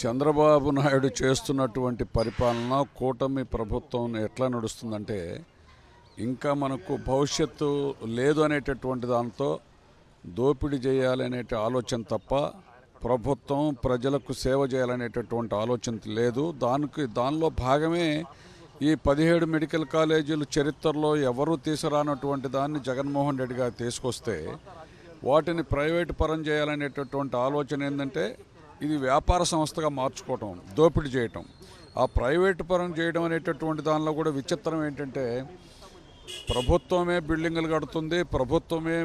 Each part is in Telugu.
చంద్రబాబు నాయుడు చేస్తున్నటువంటి పరిపాలన కూటమి ప్రభుత్వం ఎట్లా నడుస్తుందంటే ఇంకా మనకు భవిష్యత్తు లేదు అనేటటువంటి దాంతో దోపిడీ చేయాలనే ఆలోచన తప్ప ప్రభుత్వం ప్రజలకు సేవ చేయాలనేటటువంటి ఆలోచన లేదు. దానిలో భాగమే ఈ 17 మెడికల్ కాలేజీలు చరిత్రలో ఎవరూ తీసుకురానటువంటి దాన్ని జగన్మోహన్ రెడ్డి గారు తీసుకొస్తే వాటిని ప్రైవేటు పరం చేయాలనేటటువంటి ఆలోచన ఏంటంటే ఇది వ్యాపార సంస్థగా మార్చుకోవటం, దోపిడీ చేయటం. ఆ ప్రైవేటు పరం చేయడం అనేటటువంటి దానిలో కూడా విచిత్రం ఏంటంటే ప్రభుత్వమే బిల్డింగులు కడుతుంది, ప్రభుత్వమే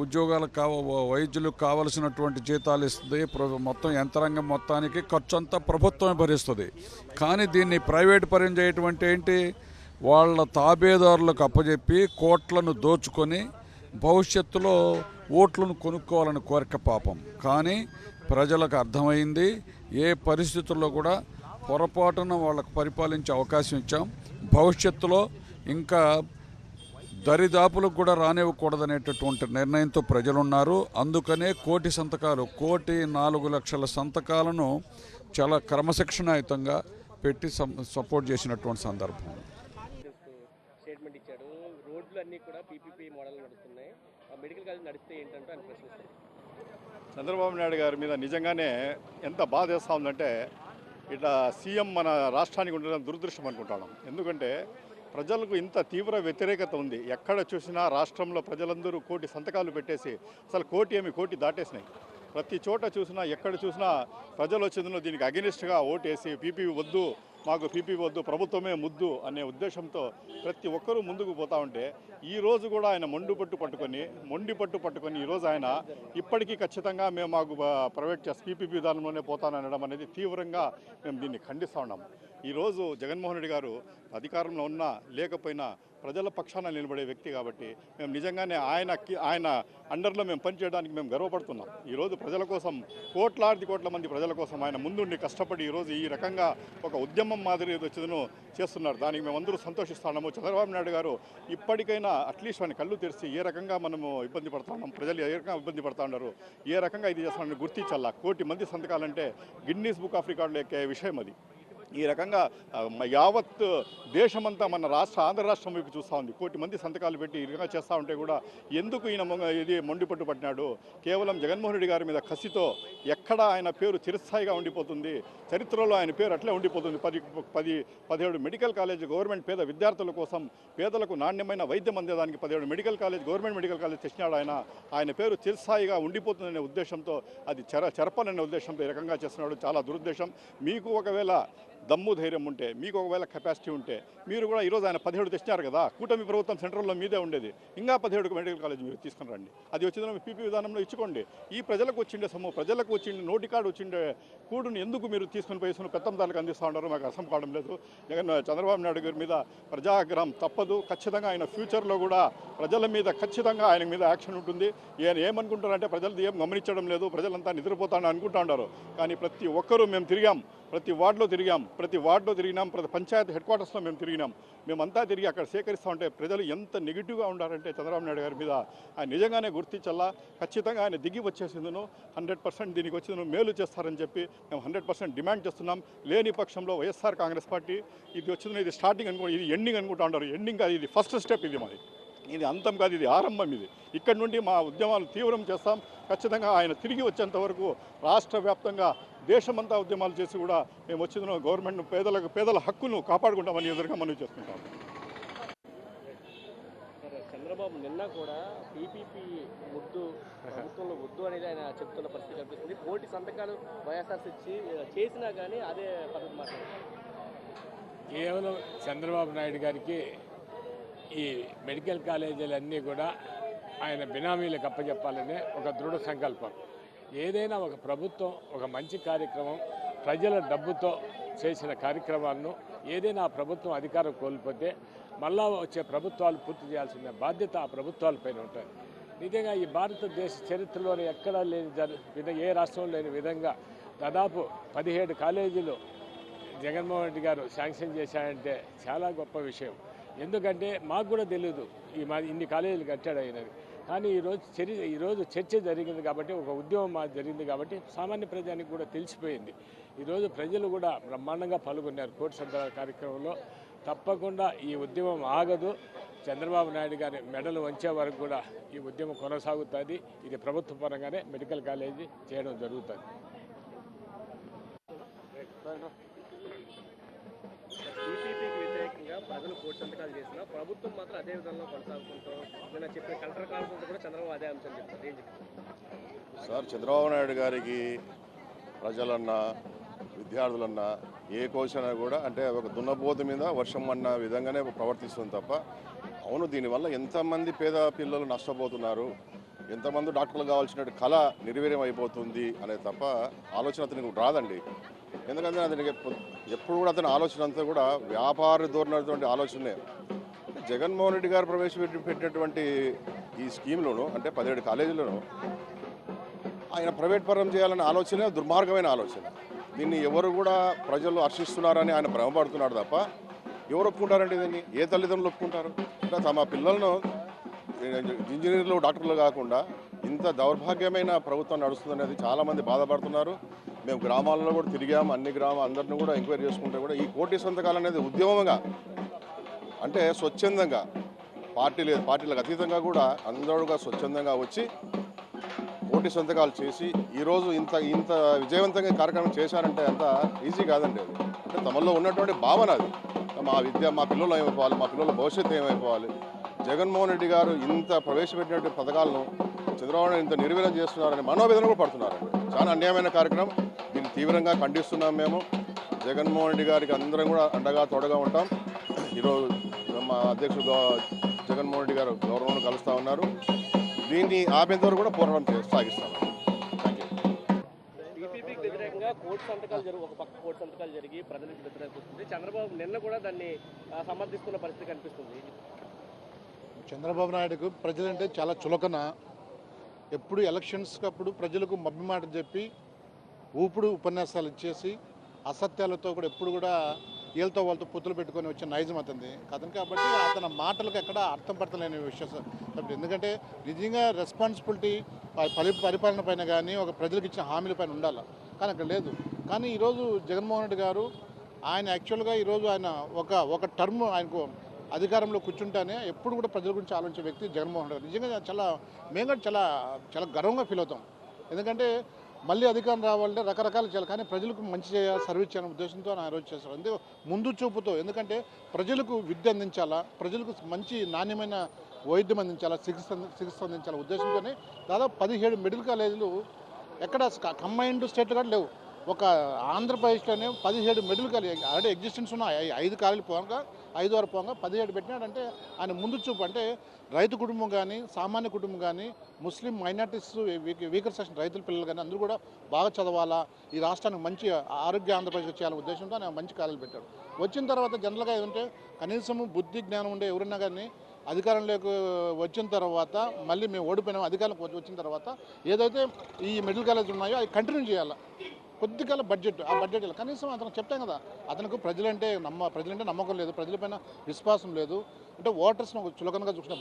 ఉద్యోగాలకు వైద్యులకు కావలసినటువంటి జీతాలు ఇస్తుంది, మొత్తం యంత్రాంగం మొత్తానికి ఖర్చు అంతా ప్రభుత్వమే భరిస్తుంది. కానీ దీన్ని ప్రైవేటు పరం చేయటం అంటే ఏంటి? వాళ్ళ తాబేదారులకు అప్పచెప్పి కోట్లను దోచుకొని భవిష్యత్తులో ఓట్లను కొనుక్కోవాలని కోరిక పాపం. కానీ ప్రజలకు అర్థమైంది, ఏ పరిస్థితుల్లో కూడా పొరపాటున వాళ్ళకు పరిపాలించే అవకాశం ఇచ్చాం. భవిష్యత్తులో ఇంకా దరిదాపులకు కూడా రానివ్వకూడదనేటటువంటి నిర్ణయంతో ప్రజలున్నారు. అందుకనే 1,00,000 సంతకాలు, 1,04,00,000 సంతకాలను చాలా క్రమశిక్షణాయుతంగా పెట్టి సపోర్ట్ చేసినటువంటి సందర్భం. స్టేట్మెంట్ ఇచ్చాడు. రోడ్లు అన్నీ కూడా పీపీపీ మోడల్ నడుస్తున్నాయి, మెడికల్ కాలేజ్ నడిస్తే ఏంటంటే అని ప్రశ్నిస్తారు. చంద్రబాబు నాయుడు గారి మీద నిజంగానే ఎంత బాధ వేస్తూ ఉందంటే ఇట్లా సీఎం మన రాష్ట్రానికి ఉండడం దురదృష్టం అనుకుంటాను. ఎందుకంటే ప్రజలకు ఇంత తీవ్ర వ్యతిరేకత ఉంది. ఎక్కడ చూసినా రాష్ట్రంలో ప్రజలందరూ 1,00,000 సంతకాలు పెట్టేసి అసలు 1,00,000 దాటేసినాయి. ప్రతి చోట చూసినా ఎక్కడ చూసినా ప్రజలు వచ్చేందులో దీనికి అగెనిస్ట్గా ఓటేసి పీపీపీ వద్దు, మాకు పీపీపీ వద్దు, ప్రభుత్వమే ముద్దు అనే ఉద్దేశంతో ప్రతి ఒక్కరూ ముందుకు పోతా ఉంటే ఈరోజు కూడా ఆయన మొండి పట్టు పట్టుకొని ఈరోజు ఆయన ఇప్పటికీ ఖచ్చితంగా మేము మాకు ప్రైవేట్ పీపీపీ దానిలోనే పోతాననడం అనేది తీవ్రంగా మేము దీన్ని ఖండిస్తూ ఉన్నాం. ఈరోజు జగన్మోహన్ రెడ్డి గారు అధికారంలో ఉన్నా లేకపోయినా ప్రజల పక్షాన నిలబడే వ్యక్తి కాబట్టి మేము నిజంగానే ఆయన అండర్లో మేము పనిచేయడానికి మేము గర్వపడుతున్నాం. ఈరోజు ప్రజల కోసం కోట్ల మంది ప్రజల కోసం ఆయన ముందుండి కష్టపడి ఈరోజు ఈ రకంగా ఒక ఉద్యమం మాదిరి వచ్చేదను చేస్తున్నారు. దానికి మేమందరూ సంతోషిస్తున్నాము. చంద్రబాబు నాయుడు గారు ఇప్పటికైనా అట్లీస్ట్ ఆయన కళ్ళు తెరిచి ఏ రకంగా మనము ఇబ్బంది పడుతున్నాం, ప్రజలు ఏ రకంగా ఇబ్బంది పడుతూ ఉన్నారు, ఏ రకంగా ఇది చేస్తున్నారని గుర్తించాలా. 1,00,000 మంది సంతకాలంటే గిన్నీస్ బుక్ ఆఫ్ రికార్డులు ఎక్కే విషయం అది. ఈ రకంగా యావత్ దేశమంతా మన ఆంధ్ర రాష్ట్రం వైపు చూస్తూ ఉంది. 1,00,000 మంది సంతకాలు పెట్టి ఈ రకంగా చేస్తూ ఉంటే కూడా ఎందుకు ఈయన ఇది మొండిపట్టు పట్టినాడు? కేవలం జగన్మోహన్ రెడ్డి గారి మీద కసితో ఎక్కడ ఆయన పేరు చిరస్థాయిగా ఉండిపోతుంది, చరిత్రలో ఆయన పేరు అట్లే ఉండిపోతుంది. 17 మెడికల్ కాలేజ్ గవర్నమెంట్ పేద విద్యార్థుల కోసం, పేదలకు నాణ్యమైన వైద్యం అందేదానికి 17 medical college government medical college తెచ్చినాడు. ఆయన పేరు చిరస్థాయిగా ఉండిపోతుందనే ఉద్దేశంతో, అది చెరపననే ఉద్దేశంతో ఈ రకంగా చేస్తున్నాడు. చాలా దురుద్దేశం. మీకు ఒకవేళ దమ్ము ధైర్యం ఉంటే, మీకు ఒకవేళ కెపాసిటీ ఉంటే మీరు కూడా ఈరోజు ఆయన 17 తెచ్చినారు కదా, కూటమి ప్రభుత్వం సెంట్రల్లో మీదే ఉండేది, ఇంకా 17 మెడికల్ కాలేజ్ మీరు తీసుకుని రండి. అది వచ్చిందో పీపీ విధానంలో ఇచ్చుకోండి. ఈ ప్రజలకు వచ్చిండే సొమ్ము, ప్రజలకు వచ్చిండే నోటి కార్డు వచ్చిండే కూడుని ఎందుకు మీరు తీసుకుని పోయేసుకుని పెత్తందారులకు అందిస్తూ ఉన్నారు? మాకు అర్థం కావడం లేదు. చంద్రబాబు నాయుడు గారి మీద ప్రజాగ్రహం తప్పదు. ఖచ్చితంగా ఆయన ఫ్యూచర్లో కూడా ప్రజల మీద ఖచ్చితంగా ఆయన మీద యాక్షన్ ఉంటుంది. ఆయన ఏమనుకుంటారంటే ప్రజలు ఏం గమనించడం లేదు, ప్రజలంతా నిద్రపోతానని అనుకుంటా ఉన్నారు. కానీ ప్రతి ఒక్కరూ మేము తిరిగాం, ప్రతి వార్డులో తిరిగినాం, ప్రతి పంచాయతీ హెడ్ క్వార్టర్స్లో మేము తిరిగినాం. మేమంతా తిరిగి అక్కడ సేకరిస్తూ ఉంటే ప్రజలు ఎంత నెగిటివ్గా ఉండారంటే చంద్రబాబు నాయుడు గారి మీద ఆయన నిజంగానే గుర్తించాలా. ఖచ్చితంగా ఆయన దిగి వచ్చేసిందును 100% దీనికి వచ్చేందును మేలు చేస్తారని చెప్పి మేము 100% డిమాండ్ చేస్తున్నాం. లేని పక్షంలో వైఎస్ఆర్ కాంగ్రెస్ పార్టీ ఇది వచ్చిందో ఇది స్టార్టింగ్ అనుకో, ఇది ఎండింగ్ అనుకుంటా ఉంటారు. ఎండింగ్ కాదు, ఇది ఫస్ట్ స్టెప్. ఇది మరి ఇది అంతం కాదు, ఇది ఆరంభం. ఇది ఇక్కడి నుండి మా ఉద్యమాలు తీవ్రం చేస్తాం. ఖచ్చితంగా ఆయన తిరిగి వచ్చేంత వరకు రాష్ట్ర వ్యాప్తంగా దేశమంతా ఉద్యమాలు చేసి కూడా మేము వచ్చిన గవర్నమెంట్ పేదల హక్కును కాపాడుకుంటామని ఎదురుగా మనం చేసుకుంటాం. చంద్రబాబు నిన్న కూడా పీపీపీ ముద్దు, ప్రభుత్వంలో వద్దు అనేది ఆయన చెప్తున్న పరిస్థితి కనిపిస్తుంది. 1,00,000 సంతకాలు వైఎస్ఆర్సీ చేసినా కానీ అదే పద్ధతి మాట్లాడారు. కేవలం చంద్రబాబు నాయుడు గారికి ఈ మెడికల్ కాలేజీలన్నీ కూడా ఆయన బినామీలకు అప్పచెప్పాలనే ఒక దృఢ సంకల్పం. ఏదైనా ఒక ప్రభుత్వం ఒక మంచి కార్యక్రమం ప్రజల డబ్బుతో చేసిన కార్యక్రమాలను ఏదైనా ఆ ప్రభుత్వం అధికారం కోల్పోతే మళ్ళా వచ్చే ప్రభుత్వాలు పూర్తి చేయాల్సిన బాధ్యత ఆ ప్రభుత్వాలపైన ఉంటుంది. నిజంగా ఈ భారతదేశ చరిత్రలోనే ఎక్కడా లేని ఏ రాష్ట్రంలో లేని విధంగా దాదాపు 17 కాలేజీలు జగన్మోహన్ రెడ్డి గారు శాంక్షన్ చేశారంటే చాలా గొప్ప విషయం. ఎందుకంటే మాకు కూడా తెలియదు ఇన్ని కాలేజీలు కట్టాడు అయినది. కానీ ఈరోజు చర్చ జరిగింది కాబట్టి, ఒక ఉద్యమం జరిగింది కాబట్టి సామాన్య ప్రజానికి కూడా తెలిసిపోయింది. ఈరోజు ప్రజలు కూడా బ్రహ్మాండంగా పాల్గొన్నారు కోటి సంతకాల కార్యక్రమంలో. తప్పకుండా ఈ ఉద్యమం ఆగదు. చంద్రబాబు నాయుడు గారి మెడలు వంచే వరకు కూడా ఈ ఉద్యమం కొనసాగుతుంది. ఇది ప్రభుత్వ పరంగానే మెడికల్ కాలేజీ చేయడం జరుగుతుంది. టీపీపీకి వ్యతిరేకంగా ప్రజలు కోటి సంతకాలు చేసినా ప్రభుత్వం మాత్రం అదే విధంగా కొనసాగుతుంటాం. నేను చెప్పిన కలెక్టర్ కావాల్సింది కూడా చంద్రబాబు అదే అంశం చెప్తారు. ఏం చెప్తారు సార్? చంద్రబాబు నాయుడు గారికి ప్రజలన్నా విద్యార్థులన్నా ఏ కోసైనా కూడా అంటే ఒక దున్నపోతు మీద వర్షం అన్న విధంగానే ప్రవర్తిస్తుంది తప్ప, అవును దీనివల్ల ఎంతమంది పేద పిల్లలు నష్టపోతున్నారు, ఎంతమంది డాక్టర్లు కావాల్సిన కళ నిర్వీర్యం అయిపోతుంది అనేది తప్ప ఆలోచన అతనికి రాదండి. ఎందుకంటే అతనికి ఎప్పుడు కూడా అతని ఆలోచన అంతా కూడా వ్యాపార ధోరణటువంటి ఆలోచనే. జగన్మోహన్ రెడ్డి గారు ప్రవేశపెట్టినటువంటి ఈ స్కీమ్లోను అంటే 17 కాలేజీలను ఆయన ప్రైవేట్ పరం చేయాలనే ఆలోచనే దుర్మార్గమైన ఆలోచన. దీన్ని ఎవరు కూడా ప్రజలు హర్షిస్తున్నారని ఆయన భ్రమపడుతున్నాడు తప్ప ఎవరు ఒప్పుకుంటారండి దీన్ని? ఏ తల్లిదండ్రులు ఒప్పుకుంటారు? అంటే తమ పిల్లలను ఇంజనీర్లు డాక్టర్లు కాకుండా ఇంత దౌర్భాగ్యమైన ప్రభుత్వం నడుస్తుందనేది చాలామంది బాధపడుతున్నారు. మేము గ్రామాలలో కూడా తిరిగాము, అందరిని కూడా ఎంక్వైరీ చేసుకుంటే కూడా ఈ కోటి సంతకాలు అనేది ఉద్యమంగా అంటే స్వచ్ఛందంగా పార్టీలకు అతీతంగా కూడా అందరూగా స్వచ్ఛందంగా వచ్చి కోటి సంతకాలు చేసి ఈరోజు ఇంత విజయవంతంగా కార్యక్రమం చేశారంటే అంత ఈజీ కాదండి. అది అంటే తమలో ఉన్నటువంటి భావన అది. మా పిల్లలు ఏమైపోవాలి, మా పిల్లల భవిష్యత్తు ఏమైపోవాలి, జగన్మోహన్ రెడ్డి గారు ఇంత ప్రవేశపెట్టినటువంటి పథకాలను చంద్రబాబు నాయుడు ఇంత నిర్వీర్యం చేస్తున్నారని మనోవేదన కూడా పడుతున్నారండి. చాలా అన్యాయమైన కార్యక్రమం. దీన్ని తీవ్రంగా ఖండిస్తున్నాం మేము. జగన్మోహన్ రెడ్డి గారికి అందరం కూడా అండగా తోడుగా ఉంటాం. ఈరోజు మా అధ్యక్షుడు జగన్మోహన్ రెడ్డి గారు గవర్నర్ను కలుస్తూ ఉన్నారు. దీన్ని ఆపేంత వరకు కూడా పోరాటం సాగిస్తాం. టీపీపీకి వ్యతిరేకంగా కోటి సంతకాలు ఒక పక్క కోటి సంతకాలు జరిగి ప్రజలకు వ్యతిరేకిస్తుంది. చంద్రబాబు నిన్న కూడా దాన్ని సమర్థిస్తున్న పరిస్థితి కనిపిస్తుంది. చంద్రబాబు నాయుడుకు ప్రజలంటే చాలా చులకన. ఎప్పుడు ఎలక్షన్స్కి అప్పుడు ప్రజలకు మభ్య మాట చెప్పి ఊపుడు ఉపన్యాసాలు ఇచ్చేసి అసత్యాలతో కూడా ఎప్పుడు కూడా వీళ్ళతో వాళ్ళతో పొత్తులు పెట్టుకొని వచ్చిన నైజం అతనిది కథను. కాబట్టి అతని మాటలకు ఎక్కడ అర్థం పడతలేని విషయం. ఎందుకంటే నిజంగా రెస్పాన్సిబిలిటీ పరిపాలన పైన కానీ ఒక ప్రజలకు ఇచ్చిన హామీల పైన ఉండాలి, కానీ అక్కడ లేదు. కానీ ఈరోజు జగన్మోహన్ రెడ్డి గారు ఆయన యాక్చువల్గా ఈరోజు ఆయన ఒక టర్మ్ ఆయనకు అధికారంలో కూర్చుంటానే ఎప్పుడు కూడా ప్రజల గురించి ఆలోచించే వ్యక్తి జగన్మోహన్ రెడ్డి. నిజంగా మేము కూడా చాలా గర్వంగా ఫీల్ అవుతాం. ఎందుకంటే మళ్ళీ అధికారం రావాలంటే రకరకాలు చేయాలి, కానీ ప్రజలకు మంచి చేయాలి, సర్వీస్ చేయాలనే ఉద్దేశంతో ఆయన రోజు చేస్తారు. అందుకే ముందు చూపుతో, ఎందుకంటే ప్రజలకు విద్య అందించాలా, ప్రజలకు మంచి నాణ్యమైన వైద్యం అందించాలా, చికిత్స అందించాలా ఉద్దేశంతోనే దాదాపు 17 మెడికల్ కాలేజీలు ఎక్కడ కంబైన్డ్ స్టేట్ కూడా లేవు. ఒక ఆంధ్రప్రదేశ్లోనే 17 మెడికల్ కాలేజ్ ఆల్రెడీ ఎగ్జిస్టెన్స్ ఉన్నాయి. 5 కాలేజీలు పోగా 5 వరకు పోగా 17 పెట్టినాడంటే ఆయన ముందు చూపు. అంటే రైతు కుటుంబం కానీ, సామాన్య కుటుంబం కానీ, ముస్లిం మైనార్టీస్, వీకర్ సెక్షన్ రైతుల పిల్లలు కానీ అందరూ కూడా బాగా చదవాలా, ఈ రాష్ట్రానికి మంచి ఆరోగ్య ఆంధ్రప్రదేశ్ చేయాలనే ఉద్దేశంతో ఆయన మంచి కాలేజీలు పెట్టాడు. వచ్చిన తర్వాత జనరల్గా ఏదంటే కనీసం బుద్ధి జ్ఞానం ఉండే ఎవరన్నా కానీ అధికారంలోకి వచ్చిన తర్వాత మళ్ళీ మేము ఓడిపోయినాం, అధికారంలోకి వచ్చిన తర్వాత ఏదైతే ఈ మెడికల్ కాలేజ్ ఉన్నాయో అవి కంటిన్యూ చేయాలి. కొద్దిగా బడ్జెట్ కనీసం అతను చెప్తాం కదా, అతనికి ప్రజలంటే నమ్మకం లేదు, ప్రజలపైన విశ్వాసం లేదు, అంటే ఓటర్స్ను చులకనగా చూసిన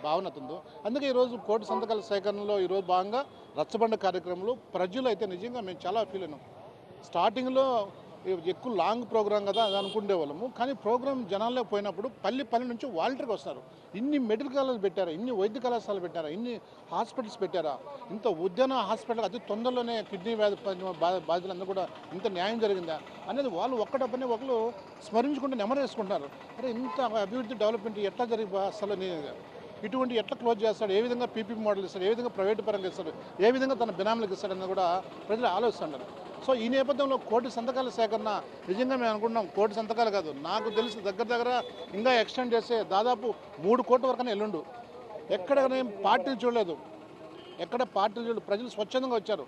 భావన అతను. అందుకే ఈరోజు కోటి సంతకాల సేకరణలో ఈరోజు భాగంగా రచ్చబండ కార్యక్రమంలో ప్రజలు అయితే నిజంగా మేము చాలా ఫీల్ అయినాం. స్టార్టింగ్లో ఎక్కువ లాంగ్ ప్రోగ్రాం కదా అది అనుకునే వాళ్ళము, కానీ ప్రోగ్రాం జనాల్లో పోయినప్పుడు పల్లె నుంచి వాలంటీర్గా వస్తారు. ఇన్ని మెడికల్ కాలేజ్ పెట్టారా, ఇన్ని వైద్య కళాశాలలు పెట్టారా, ఇన్ని హాస్పిటల్స్ పెట్టారా, ఇంత ఉద్యాన హాస్పిటల్ అతి తొందరలోనే కిడ్నీ వ్యాధి బాధితులందరూ కూడా ఇంత న్యాయం జరిగిందా అనేది వాళ్ళు ఒకళ్ళు స్మరించుకుంటూ నెమరేసుకుంటున్నారు. అరే ఇంత అభివృద్ధి డెవలప్మెంట్ ఎట్లా జరిగి అసలు ఇటువంటి ఎట్లా క్లోజ్ చేస్తాడు, ఏ విధంగా పీపీపీ మోడల్ ఇస్తాడు, ఏ విధంగా ప్రైవేట్ పరంగా ఇస్తాడు, ఏ విధంగా తన బినామీలకు ఇస్తాడని కూడా ప్రజలు ఆలోచిస్తున్నారు. సో ఈ నేపథ్యంలో కోటి సంతకాల సేకరణ నిజంగా మేము అనుకుంటున్నాం. కోటి సంతకాలు కాదు, నాకు తెలిసి దగ్గర ఇంకా ఎక్స్టెండ్ చేస్తే దాదాపు 3 కోట్ల వరకనే ఎల్లుండు. ఎక్కడ పార్టీలు చూడలేదు, ప్రజలు స్వచ్ఛందంగా వచ్చారు.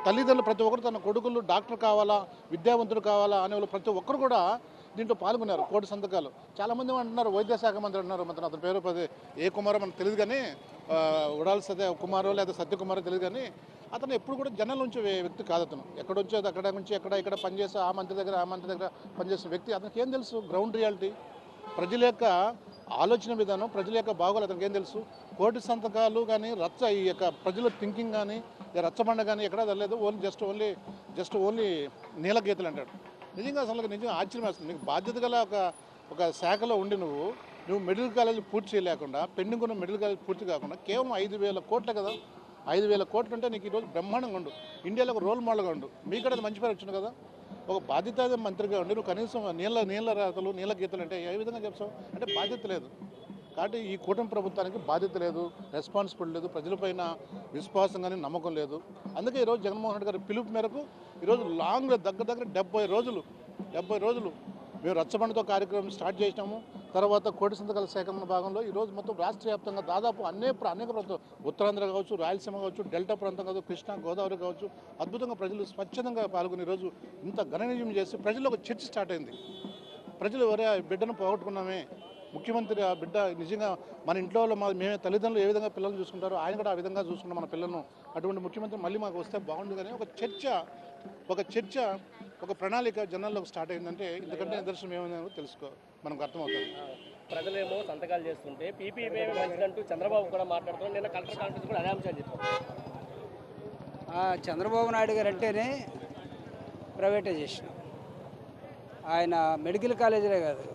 తల్లిదండ్రులు ప్రతి ఒక్కరు తన కొడుకులు డాక్టర్ కావాలా, విద్యావంతులు కావాలా అనే వాళ్ళు ప్రతి ఒక్కరు కూడా దీంట్లో పాల్గొన్నారు. కోటి సంతకాలు చాలామంది అంటున్నారు, వైద్య శాఖ మంత్రి అంటున్నారు, అతని పేరు ఏ కుమారో మనకు తెలియదు, కానీ ఉడాలి కుమారో లేదా సత్యకుమారో తెలియదు, కానీ అతను ఎప్పుడు కూడా జనాల నుంచి వ్యక్తి కాదు. అతను ఎక్కడ వచ్చేది అక్కడ నుంచి ఇక్కడ పనిచేసి ఆ మంత్రి దగ్గర పనిచేసిన వ్యక్తి. అతనికి ఏం తెలుసు గ్రౌండ్ రియాలిటీ, ప్రజల యొక్క ఆలోచన విధానం, ప్రజల యొక్క బాగోలు అతనికి ఏం తెలుసు. కోటి సంతకాలు కానీ ఈ యొక్క ప్రజల థింకింగ్ కానీ రచ్చబండ కానీ ఎక్కడా తెలియదు. జస్ట్ ఓన్లీ నీలగీతలు అంటాడు. నిజంగా ఆశ్చర్యం వేస్తుంది. నీకు బాధ్యత గల ఒక శాఖలో ఉండి నువ్వు మెడికల్ కాలేజ్ పూర్తి చేయలేకుండా, పెండింగ్ ఉన్న మెడికల్ కాలేజ్ పూర్తి కాకుండా కేవలం 5,000 కోట్లే కదా. 5,000 కోట్లు అంటే నీకు ఈరోజు బ్రహ్మాండంగా ఉండు, ఇండియాలో ఒక రోల్ మోడల్గా ఉండు. మీకడ అది మంచి పేరు వచ్చింది కదా. ఒక బాధ్యత మంత్రిగా ఉండి నువ్వు కనీసం నీళ్ళ రాతలు నీళ్ళ గీతలు అంటే ఏ విధంగా చెప్తావు? అంటే బాధ్యత లేదు. కాబట్టి ఈ కూటమి ప్రభుత్వానికి బాధ్యత లేదు, రెస్పాన్సిబిలిటీ లేదు, ప్రజలపైన విశ్వాసం కానీ నమ్మకం లేదు. అందుకే ఈరోజు జగన్మోహన్ రెడ్డి గారి పిలుపు మేరకు ఈరోజు దగ్గర 70 రోజులు మేము రచ్చబండతో కార్యక్రమం స్టార్ట్ చేసినాము. తర్వాత కోటి సంతకాల సేకరణ భాగంలో ఈరోజు మొత్తం రాష్ట్ర వ్యాప్తంగా దాదాపు అనేక ప్రాంతం, ఉత్తరాంధ్ర కావచ్చు, రాయలసీమ కావచ్చు, డెల్టా ప్రాంతం కావచ్చు, కృష్ణా గోదావరి కావచ్చు, అద్భుతంగా ప్రజలు స్వచ్ఛందంగా పాల్గొని ఈరోజు ఇంత ఘననీయం చేసి ప్రజల్లో ఒక చర్చ స్టార్ట్ అయింది. ప్రజలు ఎవరే బిడ్డను పోగొట్టుకున్నామే, ముఖ్యమంత్రి ఆ బిడ్డ నిజంగా మన ఇంట్లో మేమే తల్లిదండ్రులు ఏ విధంగా పిల్లలు చూసుకుంటారో ఆయన కూడా ఆ విధంగా చూసుకుంటాం మన పిల్లలను. అటువంటి ముఖ్యమంత్రి మళ్ళీ మాకు వస్తే బాగుండు. కానీ ఒక చర్చ ఒక ప్రణాళిక జనాల్లోకి స్టార్ట్ అయిందంటే ఇంతకంటే నిదర్శనం ఏమైందో మనకు అర్థమవుతుంది. ప్రజలేమో సంతకాలు చేస్తుంటే పీపీపీ మంచిదంటూ చంద్రబాబు కూడా మాట్లాడుతున్నారు. నిన్న కలెక్టర్ కాన్ఫరెన్స్ కూడా అదే అంశాలు చెప్పారు. చంద్రబాబు నాయుడు గారు అంటేనే ప్రైవేటైజేషన్. ఆయన మెడికల్ కాలేజీలే కాదు,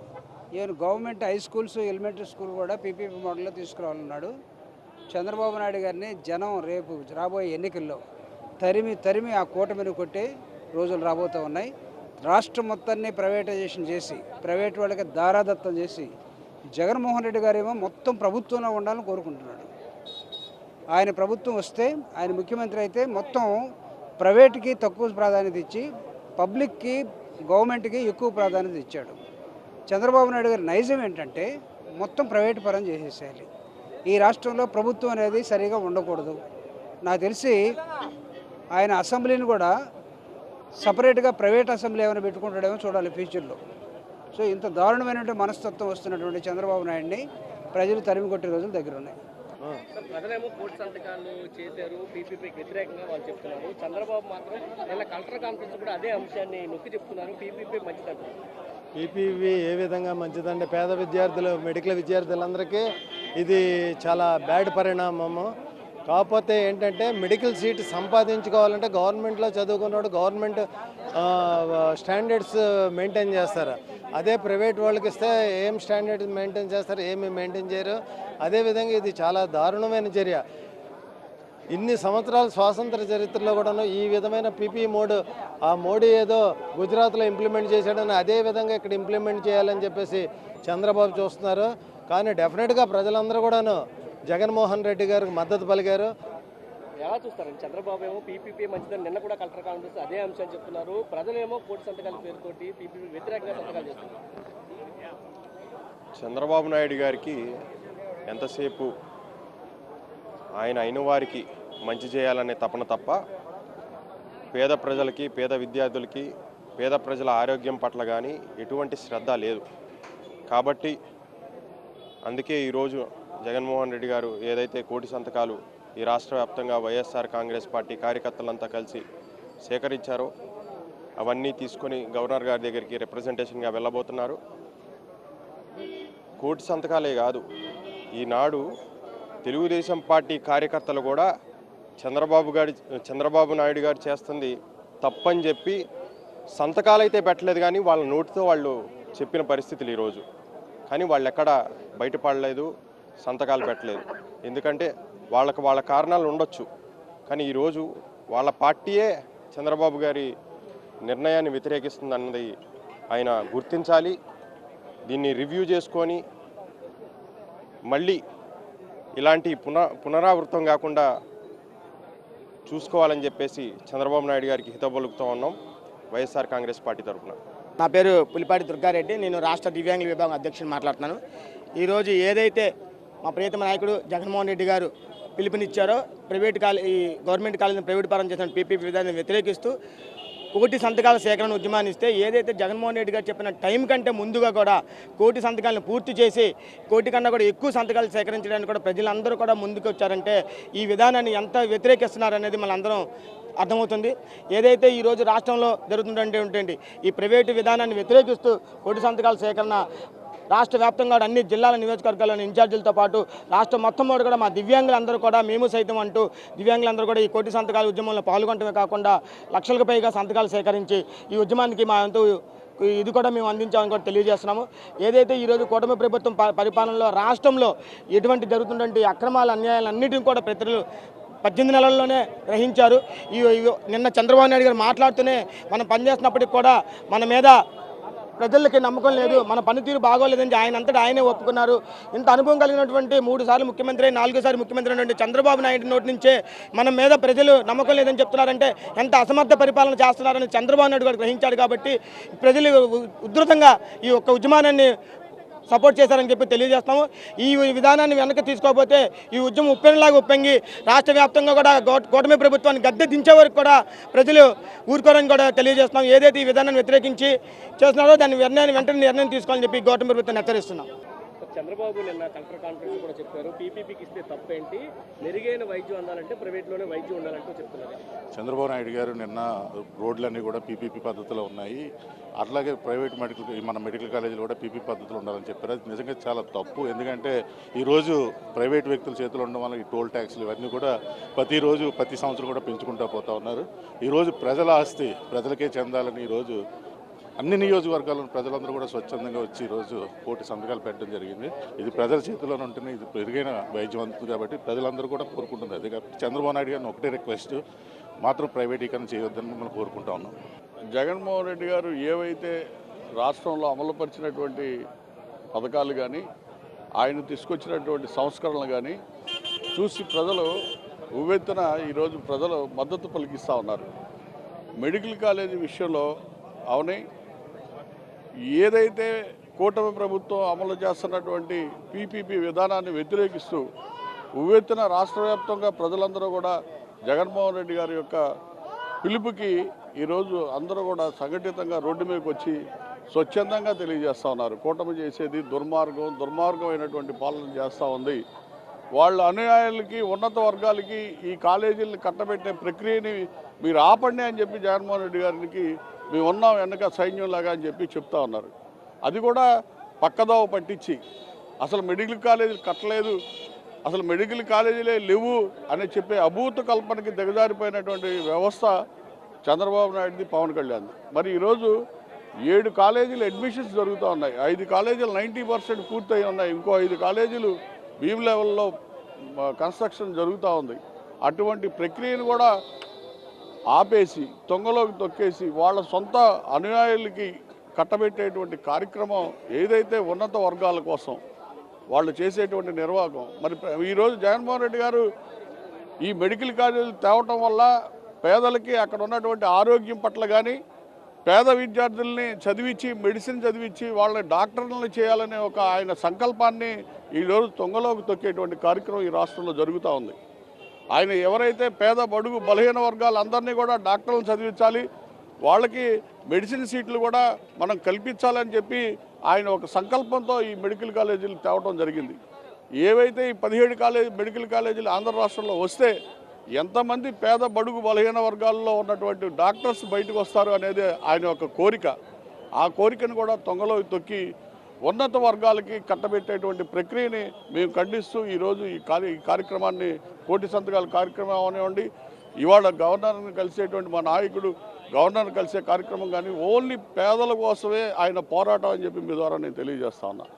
even government high schools, elementary school కూడా పీపీపీ మోడల్లో తీసుకురావాలన్నాడు. చంద్రబాబు నాయుడు గారిని జనం రేపు రాబోయే ఎన్నికల్లో తరిమి ఆ కూటమిని కొట్టే రోజులు రాబోతూ ఉన్నాయి. రాష్ట్రం మొత్తాన్ని ప్రైవేటైజేషన్ చేసి, ప్రైవేట్ వాళ్ళకి దారాదత్తం చేసి, జగన్మోహన్ రెడ్డి గారేమో మొత్తం ప్రభుత్వంలో ఉండాలని కోరుకుంటున్నాడు. ఆయన ప్రభుత్వం వస్తే, ఆయన ముఖ్యమంత్రి అయితే మొత్తం ప్రైవేట్కి తక్కువ ప్రాధాన్యత ఇచ్చి పబ్లిక్కి, గవర్నమెంట్కి ఎక్కువ ప్రాధాన్యత ఇచ్చాడు. చంద్రబాబు నాయుడు గారి నైజం ఏంటంటే మొత్తం ప్రైవేట్ పరం చేసేసేయాలి. ఈ రాష్ట్రంలో ప్రభుత్వం అనేది సరిగా ఉండకూడదు. నాకు తెలిసి ఆయన అసెంబ్లీని కూడా సపరేట్గా ప్రైవేట్ అసెంబ్లీ ఏమైనా పెట్టుకుంటాడేమో చూడాలి ఫ్యూచర్లో. సో ఇంత దారుణమైనటువంటి మనస్తత్వం వస్తున్నటువంటి చంద్రబాబు నాయుడిని ప్రజలు తరిమి కొట్టే రోజులు దగ్గర ఉన్నాయి. ప్రజలేమో కోటి సంతకాలు చేశారు, పీపీపీకి వ్యతిరేకంగా వాళ్ళు చెప్తున్నారు. చంద్రబాబు మాత్రం నిన్న కలెక్టర్ కాన్ఫరెన్స్ కూడా అదే అంశాన్ని నొక్కి చెప్తున్నారు, పీపీపీ మంచిదంటారు. పీపీపీ ఏ విధంగా మంచిదంటే పేద విద్యార్థులు, మెడికల్ విద్యార్థులందరికీ ఇది చాలా బ్యాడ్ పరిణామము. కాకపోతే ఏంటంటే మెడికల్ సీట్ సంపాదించుకోవాలంటే గవర్నమెంట్లో చదువుకున్నవాడు గవర్నమెంట్ స్టాండర్డ్స్ మెయింటైన్ చేస్తారు. అదే ప్రైవేట్ వాళ్ళకి ఇస్తే ఏం స్టాండర్డ్స్ మెయింటైన్ చేస్తారు, ఏమి మెయింటైన్ చేయరు. అదేవిధంగా ఇది చాలా దారుణమైన చర్య. ఇన్ని సంవత్సరాల స్వాతంత్ర చరిత్రలో కూడాను ఈ విధమైన పీపీ మోడ్, ఆ మోడీ ఏదో గుజరాత్లో ఇంప్లిమెంట్ చేశాడని అదే విధంగా ఇక్కడ ఇంప్లిమెంట్ చేయాలని చెప్పేసి చంద్రబాబు చూస్తున్నారు. కానీ డెఫినెట్గా ప్రజలందరూ కూడాను జగన్మోహన్ రెడ్డి గారికి మద్దతు పలికారు. ఎలా చూస్తారండి? చంద్రబాబు ఏమో పీపీపీ మంచిదని నిన్న కూడా కలెక్టర్ కాన్ఫరెన్స్ అదే అంశాన్ని చెప్తున్నారు. ప్రజలేమో కోటి సంతకాల పేరుతోటి పీపీపీ వ్యతిరేకంగా సంతకాలు చేస్తున్నారు. చంద్రబాబు నాయుడు గారికి ఎంతసేపు ఆయన అయిన వారికి మంచి చేయాలనే తపన తప్ప పేద ప్రజలకి, పేద విద్యార్థులకి, పేద ప్రజల ఆరోగ్యం పట్ల కానీ ఎటువంటి శ్రద్ధ లేదు. కాబట్టి అందుకే ఈరోజు జగన్మోహన్ రెడ్డి గారు ఏదైతే కోటి సంతకాలు ఈ రాష్ట్ర వ్యాప్తంగా వైఎస్ఆర్ కాంగ్రెస్ పార్టీ కార్యకర్తలంతా కలిసి సేకరించారో అవన్నీ తీసుకొని గవర్నర్ గారి దగ్గరికి రిప్రజెంటేషన్గా వెళ్ళబోతున్నారు. కోటి సంతకాలే కాదు, ఈనాడు తెలుగుదేశం పార్టీ కార్యకర్తలు కూడా చంద్రబాబు నాయుడు గారు చేస్తుంది తప్పని చెప్పి సంతకాలైతే పెట్టలేదు, కానీ వాళ్ళ నోటితో వాళ్ళు చెప్పిన పరిస్థితులు ఈరోజు. కానీ వాళ్ళు ఎక్కడ బయటపడలేదు, సంతకాలు పెట్టలేదు. ఎందుకంటే వాళ్ళ కారణాలు ఉండొచ్చు. కానీ ఈరోజు వాళ్ళ పార్టీయే చంద్రబాబు గారి నిర్ణయాన్ని వ్యతిరేకిస్తుందన్నది ఆయన గుర్తించాలి. దీన్ని రివ్యూ చేసుకొని మళ్ళీ ఇలాంటి పునరావృతం కాకుండా చూసుకోవాలని చెప్పేసి చంద్రబాబు నాయుడు గారికి హితపలుకుతూ ఉన్నాం వైఎస్ఆర్ కాంగ్రెస్ పార్టీ తరఫున. నా పేరు పులిపాటి దుర్గారెడ్డి, నేను రాష్ట్ర దివ్యాంగుల విభాగం అధ్యక్షుని మాట్లాడుతున్నాను. ఈరోజు ఏదైతే మా ప్రియతమ నాయకుడు జగన్మోహన్ రెడ్డి గారు పిలుపునిచ్చారో గవర్నమెంట్ కాలేజీని ప్రైవేట్ పరం చేసిన పీపీపీ విధానాన్ని వ్యతిరేకిస్తూ కోటి సంతకాల సేకరణ ఉద్యమాన్ని ఇస్తే, ఏదైతే జగన్మోహన్ రెడ్డి గారు చెప్పిన టైం కంటే ముందుగా కూడా కోటి సంతకాలను పూర్తి చేసి కోటి కన్నా కూడా ఎక్కువ సంతకాలు సేకరించడానికి కూడా ప్రజలందరూ కూడా ముందుకు వచ్చారంటే ఈ విధానాన్ని ఎంత వ్యతిరేకిస్తున్నారనేది మనందరం అర్థమవుతుంది. ఏదైతే ఈరోజు రాష్ట్రంలో జరుగుతుందంటే ఈ ప్రైవేటు విధానాన్ని వ్యతిరేకిస్తూ కోటి సంతకాల సేకరణ రాష్ట్ర వ్యాప్తంగా అన్ని జిల్లాల నియోజకవర్గాల్లోని ఇన్ఛార్జీలతో పాటు రాష్ట్రం మొత్తం కూడా మా దివ్యాంగులందరూ కూడా మేము సైతం అంటూ దివ్యాంగులందరూ కూడా ఈ కోటి సంతకాల ఉద్యమంలో పాల్గొనడమే కాకుండా లక్షలకు పైగా సంతకాలు సేకరించి ఈ ఉద్యమానికి మా వంతు ఇది కూడా మేము అందించామని కూడా తెలియజేస్తున్నాము. ఏదైతే ఈరోజు కూటమి ప్రభుత్వం పరిపాలనలో రాష్ట్రంలో ఎటువంటి జరుగుతున్నటువంటి అక్రమాలు అన్యాయాలు అన్నిటిని కూడా ప్రజలు 18 నెలల్లోనే గ్రహించారు. నిన్న చంద్రబాబు నాయుడు గారు మాట్లాడుతూనే మనం పనిచేస్తున్నప్పటికి కూడా మన మీద ప్రజలకి నమ్మకం లేదు, మన పనితీరు బాగోలేదని ఆయన అంతటా ఆయనే ఒప్పుకున్నారు. ఇంత అనుభవం కలిగినటువంటి 3 సార్లు ముఖ్యమంత్రి 4సారి ముఖ్యమంత్రి అయినటువంటి చంద్రబాబు నాయుడు నోటి నుంచే మన మీద ప్రజలు నమ్మకం లేదని చెప్తున్నారంటే ఎంత అసమర్థ పరిపాలన చేస్తున్నారని చంద్రబాబు నాయుడు గారు గ్రహించాడు. కాబట్టి ప్రజలు ఉధృతంగా ఈ యొక్క ఉద్యమాన్ని సపోర్ట్ చేశారని చెప్పి తెలియజేస్తాము. ఈ విధానాన్ని వెనక్కి తీసుకోకపోతే ఈ ఉద్యమం ఉప్పెనలాగా ఉప్పొంగి రాష్ట్ర వ్యాప్తంగా కూడా కూటమి ప్రభుత్వాన్ని గద్దె దించే వరకు కూడా ప్రజలు ఊరుకోరని కూడా తెలియజేస్తున్నాం. ఏదైతే ఈ విధానాన్ని వ్యతిరేకించి చేస్తున్నారో దాని వెంటనే నిర్ణయం తీసుకోవాలని చెప్పి కూటమి ప్రభుత్వాన్ని హెచ్చరిస్తున్నాం. చంద్రబాబు నిన్న కలెక్టర్ కాన్ఫరెన్స్ కూడా చెప్పారు, పీపీపీకి ఇస్తే తప్పేంటి, మెరుగైన వైద్యం అందాలంటే ప్రైవేట్లోనే వైద్యం ఉండాలంటూ చెప్తున్నారు. చంద్రబాబు నాయుడు గారు నిన్న రోడ్లన్నీ కూడా పీపీపీ పద్ధతిలో ఉన్నాయి, అట్లాగే ప్రైవేట్ మన మెడికల్ కాలేజీలు కూడా పీపీ పద్ధతిలో ఉండాలని చెప్పారు. అది నిజంగా చాలా తప్పు. ఎందుకంటే ఈరోజు ప్రైవేట్ వ్యక్తుల చేతులు ఉండడం వల్ల ఈ టోల్ ట్యాక్స్లు ఇవన్నీ కూడా ప్రతి సంవత్సరం కూడా పెంచుకుంటూ పోతా ఉన్నారు. ఈరోజు ప్రజల ఆస్తి ప్రజలకే చెందాలని ఈరోజు అన్ని నియోజకవర్గాలను ప్రజలందరూ కూడా స్వచ్ఛందంగా వచ్చి ఈరోజు కోటి సంతకాలు పెట్టడం జరిగింది. ఇది ప్రజల చేతిలోనే ఉంటేనే ఇది పెరిగిన వైద్యం అందుతుంది కాబట్టి ప్రజలందరూ కూడా కోరుకుంటున్నారు. అది కాబట్టి చంద్రబాబు నాయుడు గారిని ఒకటే రిక్వెస్ట్, మాత్రం ప్రైవేటీకరణ చేయొద్దని మనం కోరుకుంటా ఉన్నాం. జగన్మోహన్ రెడ్డి గారు ఏవైతే రాష్ట్రంలో అమలుపరిచినటువంటి పథకాలు కానీ ఆయన తీసుకొచ్చినటువంటి సంస్కరణలు కానీ చూసి ప్రజలు ఉవ్వెత్తున ఈరోజు ప్రజలు మద్దతు పలికిస్తూ ఉన్నారు. మెడికల్ కాలేజీ విషయంలో అవునే ఏదైతే కూటమి ప్రభుత్వం అమలు చేస్తున్నటువంటి పీపీపీ విధానాన్ని వ్యతిరేకిస్తూ ఉవ్వెత్తున రాష్ట్ర వ్యాప్తంగా ప్రజలందరూ కూడా జగన్మోహన్ రెడ్డి గారి యొక్క పిలుపుకి ఈరోజు అందరూ కూడా సంఘటితంగా రోడ్డు మీదకి వచ్చి స్వచ్ఛందంగా తెలియజేస్తూ ఉన్నారు. కూటమి చేసేది దుర్మార్గమైనటువంటి పాలన చేస్తూ ఉంది. వాళ్ళ అనుయాయులకి ఉన్నత వర్గాలకి ఈ కాలేజీలను కట్టబెట్టే ప్రక్రియని మీరు ఆపండి అని చెప్పి జగన్మోహన్ రెడ్డి గారికి మేము ఉన్నాం వెనక సైన్యంలాగా అని చెప్పి చెప్తా ఉన్నారు. అది కూడా పక్కదోవ పట్టించి అసలు మెడికల్ కాలేజీలు కట్టలేదు, అసలు మెడికల్ కాలేజీలే లేవు అని చెప్పే అభూత కల్పనకి దిగజారిపోయినటువంటి వ్యవస్థ చంద్రబాబు నాయుడుది, పవన్ కళ్యాణ్ది. మరి ఈరోజు 7 కాలేజీలు అడ్మిషన్స్ జరుగుతూ ఉన్నాయి. 5 కాలేజీలు 90% పూర్తయి ఉన్నాయి. ఇంకో 5 కాలేజీలు బీమ్ లెవెల్లో కన్స్ట్రక్షన్ జరుగుతూ ఉంది. అటువంటి ప్రక్రియను కూడా ఆపేసి తొంగలోకి తొక్కేసి వాళ్ళ సొంత అనుయాయులకి కట్టబెట్టేటువంటి కార్యక్రమం ఏదైతే ఉన్నత వర్గాల కోసం వాళ్ళు చేసేటువంటి నిర్వాహకం. మరి ఈరోజు జగన్మోహన్ రెడ్డి గారు ఈ మెడికల్ కాలేజీలు తేవటం వల్ల పేదలకి అక్కడ ఉన్నటువంటి ఆరోగ్యం పట్ల కానీ పేద విద్యార్థుల్ని చదివించి మెడిసిన్ చదివించి వాళ్ళని డాక్టర్లను చేయాలనే ఒక ఆయన సంకల్పాన్ని ఈరోజు తొంగలోకి తొక్కేటువంటి కార్యక్రమం ఈ రాష్ట్రంలో జరుగుతూ ఉంది. ఆయన ఎవరైతే పేద బడుగు బలహీన వర్గాలందరినీ కూడా డాక్టర్లను చదివించాలి, వాళ్ళకి మెడిసిన్ సీట్లు కూడా మనం కల్పించాలని చెప్పి ఆయన ఒక సంకల్పంతో ఈ మెడికల్ కాలేజీలు తేవడం జరిగింది. ఏవైతే ఈ 17 మెడికల్ కాలేజీలు ఆంధ్ర రాష్ట్రంలో వస్తే ఎంతమంది పేద బడుగు బలహీన వర్గాల్లో ఉన్నటువంటి డాక్టర్స్ బయటకు వస్తారు అనేది ఆయన యొక్క కోరిక. ఆ కోరికను కూడా తొంగలో తొక్కి ఉన్నత వర్గాలకి కట్టబెట్టేటువంటి ప్రక్రియని మేము ఖండిస్తూ ఈరోజు ఈ కార్యక్రమాన్ని కోటి సంతకాల కార్యక్రమం అవనివ్వండి, ఇవాళ గవర్నర్ని కలిసేటువంటి మా నాయకుడు గవర్నర్ని కలిసే కార్యక్రమం కానీ ఓన్లీ పేదల కోసమే ఆయన పోరాటం అని చెప్పి మీ ద్వారా నేను తెలియజేస్తా ఉన్నా.